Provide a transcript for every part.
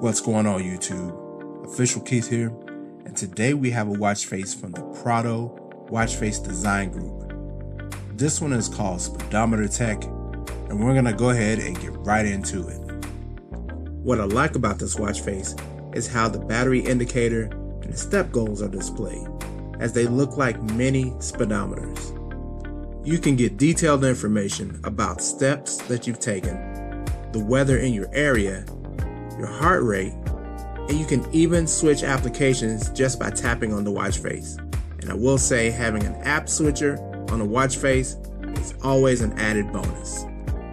What's going on YouTube? Official Keith here, and today we have a watch face from the Prado watch face design group. This one is called Speedometer Tech, and we're gonna go ahead and get right into it. What I like about this watch face is how the battery indicator and the step goals are displayed, as they look like mini speedometers. You can get detailed information about steps that you've taken, the weather in your area, your heart rate, and you can even switch applications just by tapping on the watch face. And I will say, having an app switcher on a watch face is always an added bonus.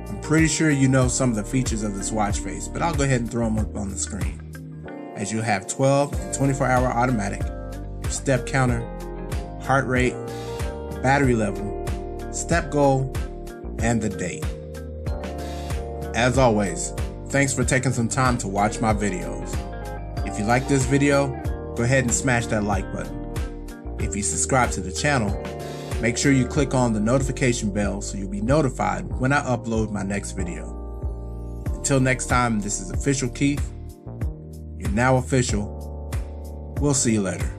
I'm pretty sure you know some of the features of this watch face, but I'll go ahead and throw them up on the screen. As you have 12 and 24-hour automatic, your step counter, heart rate, battery level, step goal, and the date. As always, thanks for taking some time to watch my videos. If you like this video, go ahead and smash that like button. If you subscribe to the channel, make sure you click on the notification bell so you'll be notified when I upload my next video. Until next time, this is Official Keith. You're now official. We'll see you later.